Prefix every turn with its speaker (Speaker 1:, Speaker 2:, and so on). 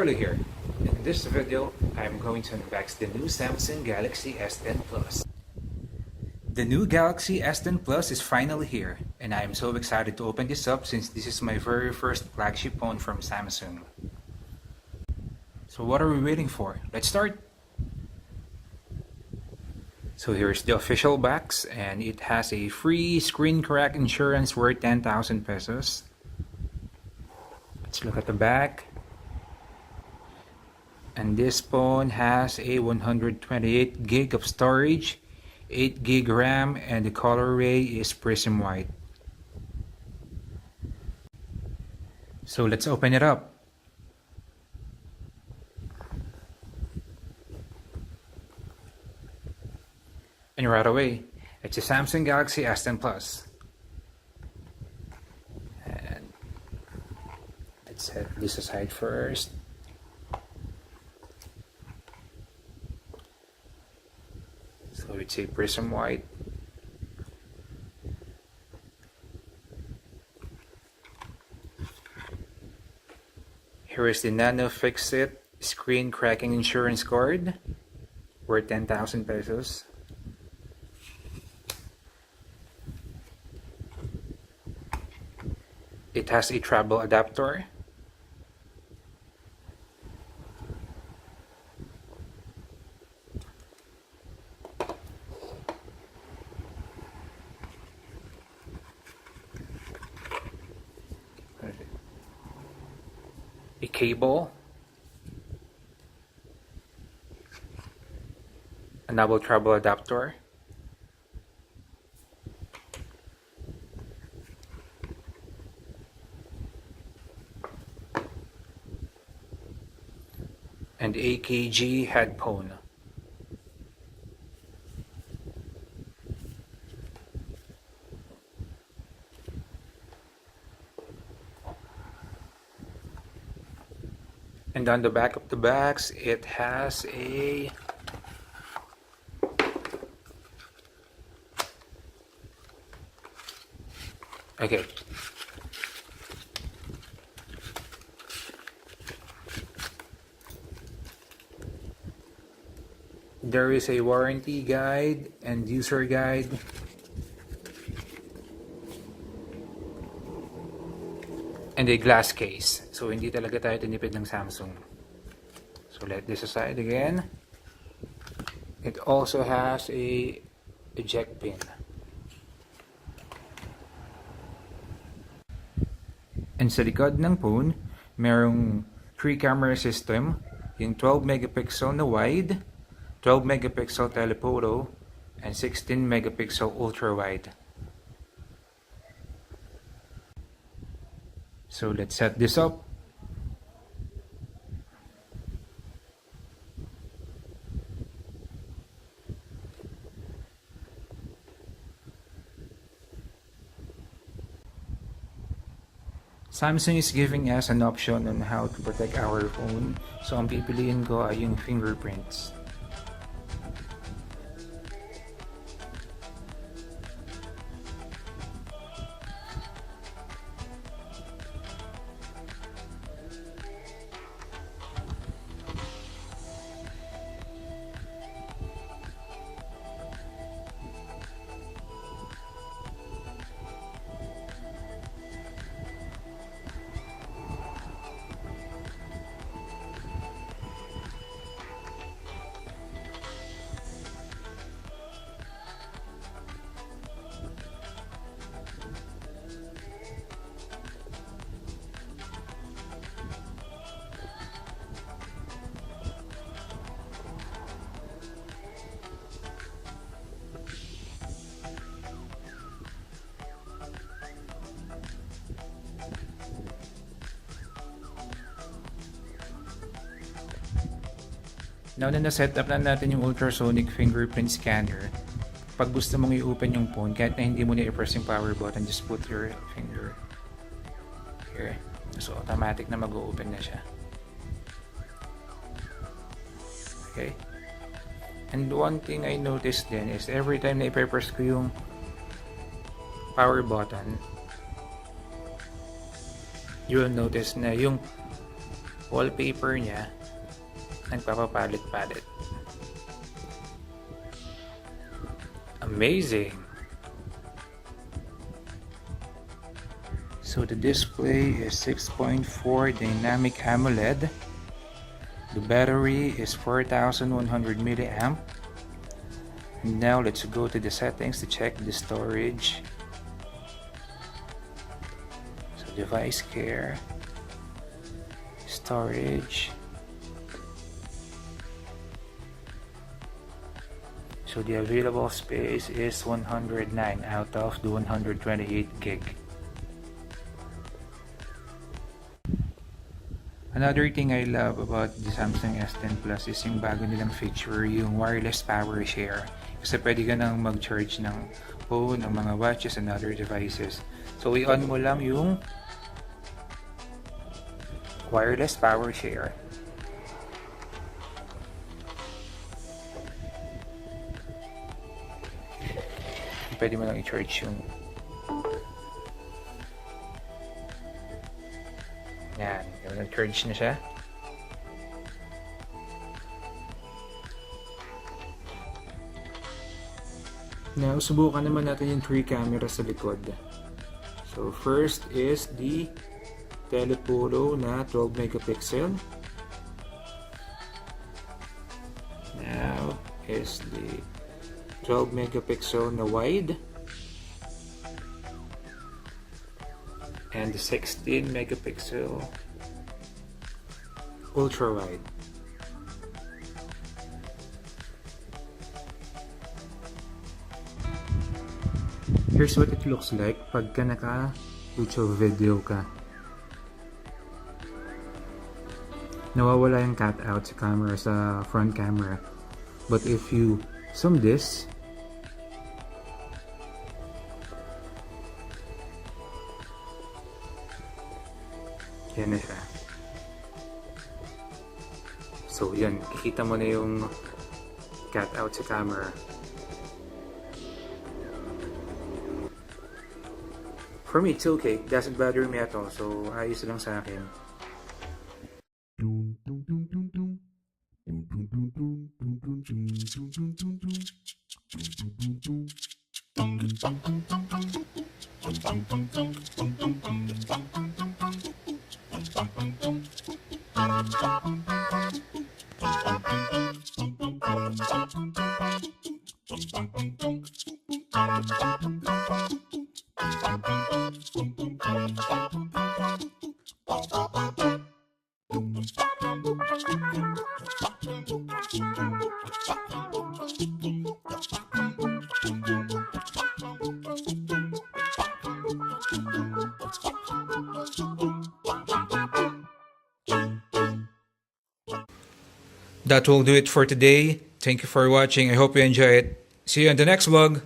Speaker 1: Carlo here. In this video, I'm going to unbox the new Samsung Galaxy S10 Plus. The new Galaxy S10 Plus is finally here, and I am so excited to open this up since this is my very first flagship phone from Samsung. So what are we waiting for? Let's start! So here's the official box, and it has a free screen crack insurance worth 10,000 pesos. Let's look at the back. And this phone has a 128 gig of storage, 8 gig RAM, and the color ray is prism white. So let's open it up. And right away, it's a Samsung Galaxy S10 Plus. And let's set this aside first. So it's a prism white. Here is the Nano Fix-It screen cracking insurance card worth 10,000 pesos. It has a travel adapter. A cable, a double travel adapter, and AKG headphone. And on the back of the box, it has a there is a warranty guide and user guide. And a glass case. So hindi talaga tayo tinipid ng Samsung. So let this aside again. It also has a eject pin. And sa likod ng phone, merong 3 camera system, yung 12 megapixel na wide, 12 megapixel telephoto, and 16 megapixel ultra wide. So let's set this up. Samsung is giving us an option on how to protect our phone. So ang pipiliin ko ay yung fingerprints. Now na na-set up na natin yung ultrasonic fingerprint scanner, pag gusto mong i-open yung phone, kahit na hindi mo na i-press yung power button, just put your finger here. So automatic na mag-open na siya. Okay? And one thing I noticed din is every time na i-press ko yung power button, you will notice na yung wallpaper niya, nagpapapalit-palit. Amazing! So the display is 6.4 dynamic AMOLED. The battery is 4100 mAh. And now let's go to the settings to check the storage. So device care, storage. So the available space is 109 out of the 128 gig. Another thing I love about the Samsung S10 Plus is yung bago nilang feature, yung wireless power share. Kasi pwede ka nang mag-charge ng phone, ng mga watches and other devices. So i-on mo lang yung wireless power share. Pwede mo lang i-charge yung yan, nag-charge na siya. Now, subukan naman natin yung 3 cameras sa likod. So, first is the telephoto na 12 megapixel. Now is the 12 megapixel na wide. And the 16 megapixel ultra wide. Here's what it looks like pagka naka YouTube video ka. Nawawala yung cut out sa camera, sa front camera. But if you zoom this, yan na siya. So yan, kikita mo na yung cut out sa camera. For me, it's okay. It doesn't bother me at all. So, ayos lang sa akin. That will do it for today. Thank you for watching. I hope you enjoy it. See you in the next vlog.